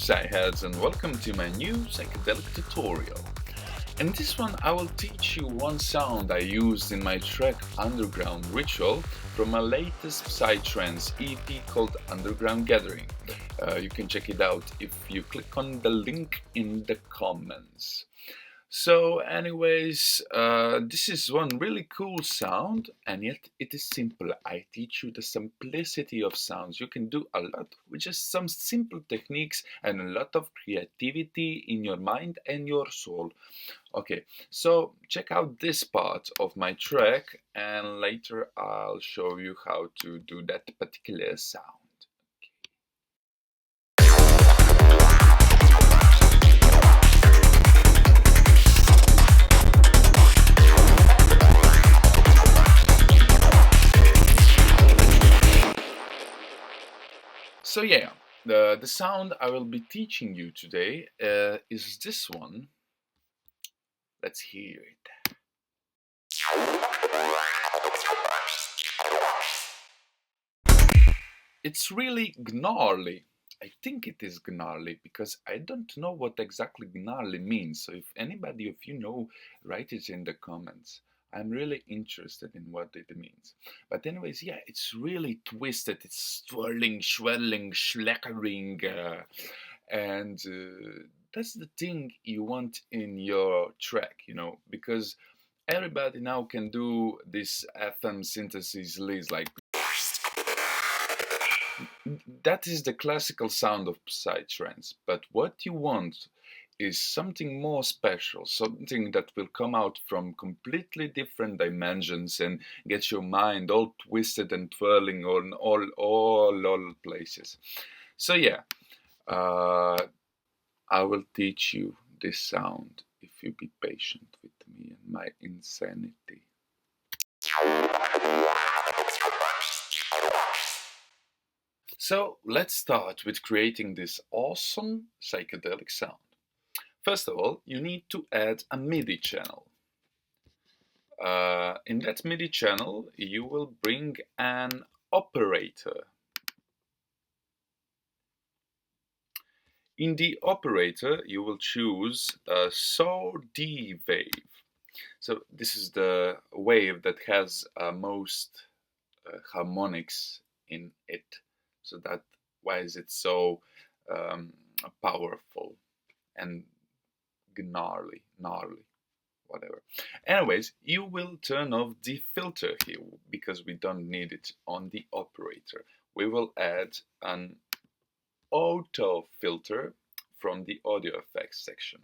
Psyheads, and welcome to my new psychedelic tutorial. In this one I will teach you one sound I used in my track Underground Ritual from my latest psytrance EP called Underground Gathering. You can check it out if you click on the link in the comments. So, anyways, this is one really cool sound, and yet it is simple. I teach you the simplicity of sounds. You can do a lot with just some simple techniques and a lot of creativity in your mind and your soul. Okay, so check out this part of my track, and later I'll show you how to do that particular sound. So yeah, the sound I will be teaching you today is this one. Let's hear it. It's really gnarly. I think it is gnarly because I don't know what exactly gnarly means. So if anybody of you know, write it in the comments. I'm really interested in what it means. But anyways, yeah, it's really twisted. It's swirling, swirling, schlackering, and that's the thing you want in your track, because everybody now can do this FM synthesis leads like that is the classical sound of psytrance, but what you want is something more special, something that will come out from completely different dimensions and get your mind all twisted and twirling on all places. So yeah, uh, I will teach you this sound if you be patient with me and my insanity. So let's start with creating this awesome psychedelic sound. First of all, you need to add a MIDI channel. In that MIDI channel, you will bring an operator. In the operator, you will choose a SAW-D wave. So this is the wave that has most harmonics in it. So that why is it so powerful and gnarly, whatever. Anyways, you will turn off the filter here because we don't need it on the operator. We will add an auto filter from the audio effects section.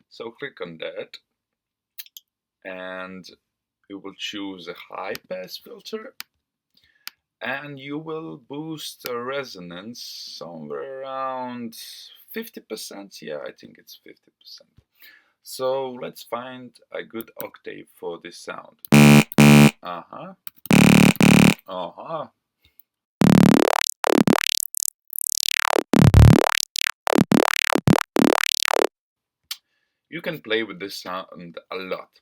So click on that and you will choose a high pass filter and you will boost the resonance somewhere around 50%. Yeah, I think it's 50%. So let's find a good octave for this sound. Uh-huh. Uh-huh. You can play with this sound a lot.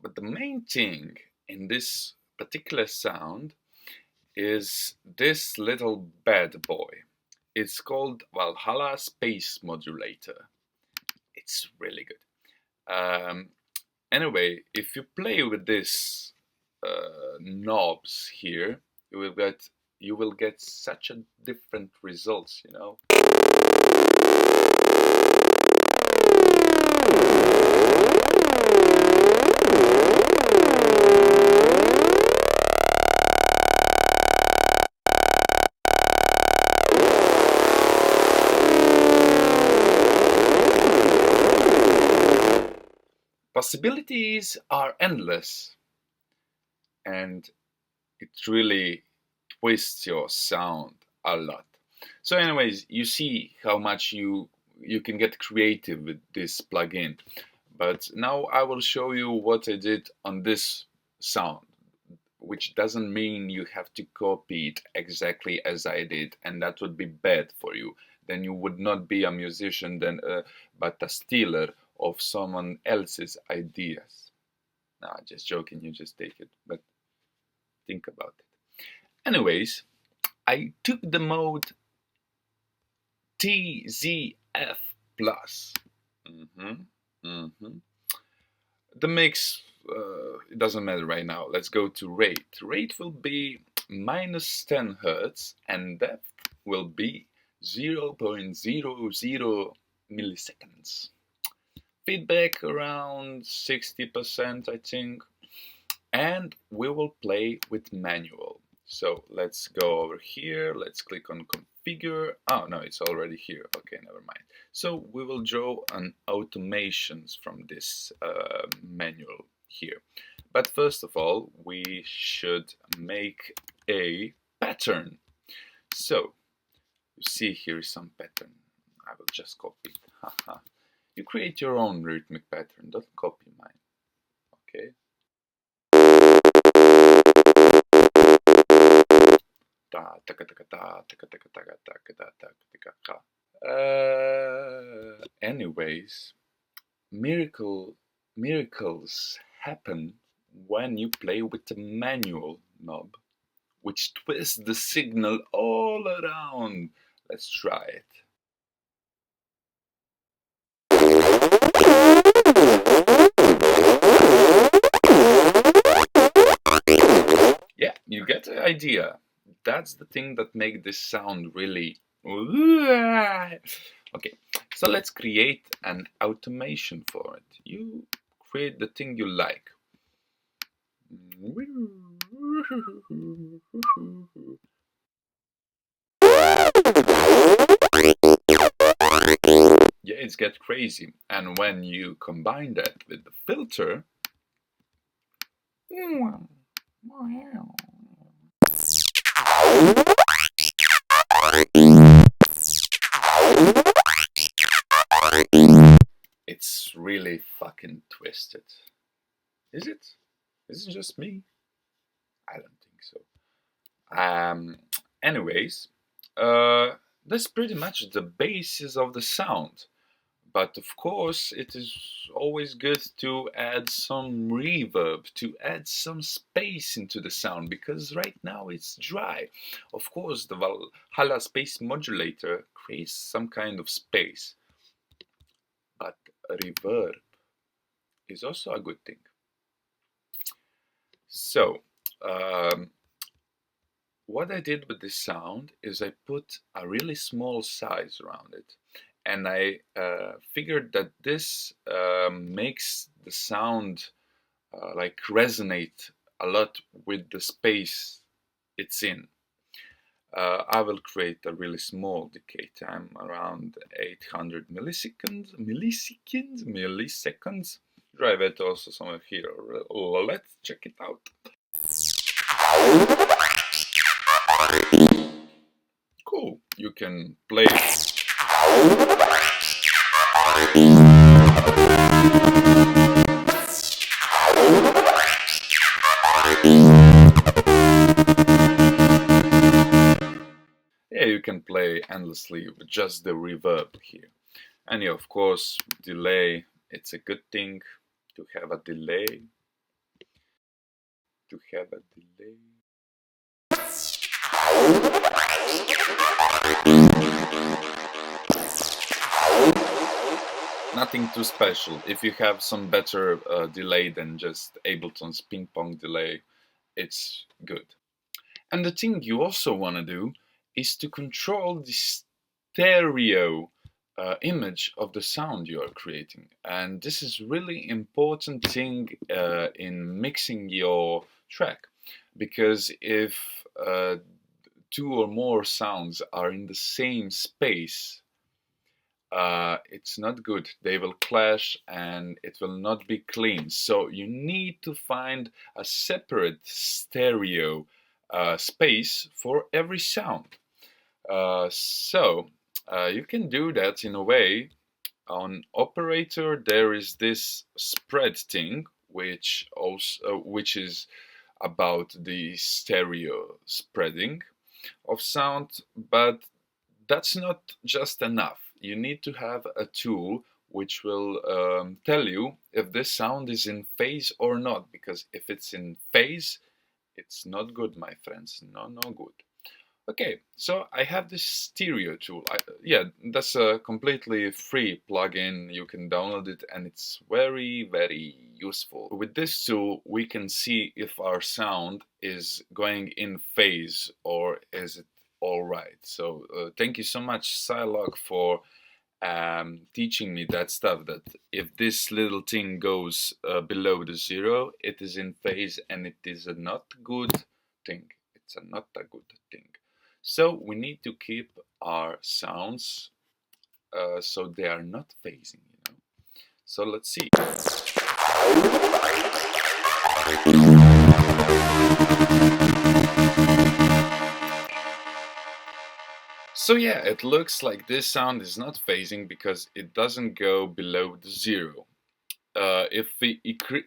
But the main thing in this particular sound is this little bad boy. It's called Valhalla Space Modulator. It's really good. Anyway, if you play with this knobs here, you will get such a different results. Possibilities are endless, and it really twists your sound a lot. So anyways, you see how much you can get creative with this plugin. But now I will show you what I did on this sound, which doesn't mean you have to copy it exactly as I did, and that would be bad for you. Then you would not be a musician, but a stealer of someone else's ideas. Nah, just joking, you just take it, but think about it. Anyways, I took the mode TZR F plus. The mix, it doesn't matter right now. Let's go to rate. Rate will be minus 10 Hertz and depth will be 0.00 milliseconds. Feedback around 60%, I think. And we will play with manual. So let's go over here. Let's click on configure. Oh, no, it's already here. Okay, never mind. So we will draw an automations from this manual here. But first of all, we should make a pattern. So you see here is some pattern. I will just copy it. Haha. You create your own rhythmic pattern. Don't copy mine. Okay. Anyways, miracles happen when you play with the manual knob, which twists the signal all around. Let's try it. Yeah, you get the idea. That's the thing that makes this sound really... Okay, so let's create an automation for it. You create the thing you like. Yeah, it's get crazy. And when you combine that with the filter, it's really fucking twisted. Is it? Is it just me? I don't think so. Anyways, that's pretty much the basis of the sound. But of course, it is always good to add some reverb, to add some space into the sound, because right now it's dry. Of course, the Valhalla space modulator creates some kind of space, but reverb is also a good thing. So, what I did with this sound is I put a really small size around it. And I figured that this makes the sound like resonate a lot with the space it's in. I will create a really small decay time, around 800 milliseconds. Drive it also somewhere here. Let's check it out. Cool. You can play. Yeah, you can play endlessly with just the reverb here. And yeah, of course, delay, it's a good thing to have a delay. Nothing too special. If you have some better delay than just Ableton's ping pong delay, it's good. And the thing you also want to do is to control the stereo image of the sound you are creating. And this is really important thing in mixing your track, because if two or more sounds are in the same space, it's not good. They will clash and it will not be clean. So you need to find a separate stereo space for every sound. You can do that in a way. On operator there is this spread thing, which is about the stereo spreading of sound, but that's not just enough. You need to have a tool which will tell you if this sound is in phase or not, because if it's in phase, it's not good, my friends. No good. Okay, so I have this stereo tool. Yeah, that's a completely free plugin. You can download it and it's very, very useful. With this tool, we can see if our sound is going in phase or is it all right. So thank you so much, Psylog, for teaching me that stuff, that if this little thing goes below the zero, it is in phase and it is a not good thing. It's a not a good thing. So we need to keep our sounds so they are not phasing, you know. So let's see. So yeah, it looks like this sound is not phasing because it doesn't go below the zero. If we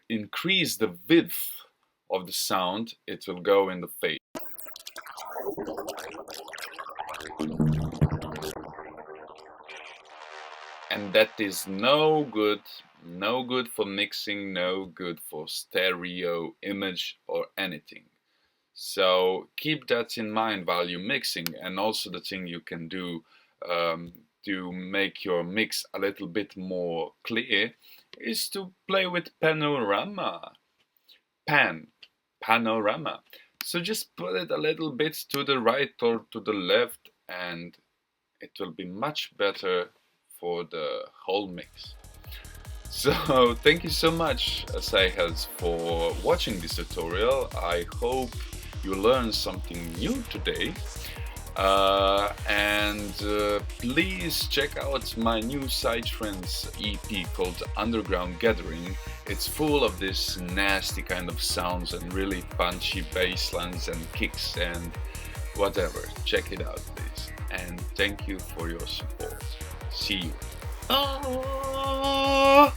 increase the width of the sound, it will go in the phase. And that is no good for mixing, no good for stereo, image, or anything. So keep that in mind while you're mixing. And also the thing you can do to make your mix a little bit more clear is to play with panorama. Panorama. So just put it a little bit to the right or to the left and it will be much better for the whole mix. So thank you so much, Saihez, for watching this tutorial. I hope you learned something new today. Please check out my new psytrance EP called Underground Gathering. It's full of this nasty kind of sounds and really punchy bass lines and kicks and whatever. Check it out, please. And thank you for your support. See you. Oh!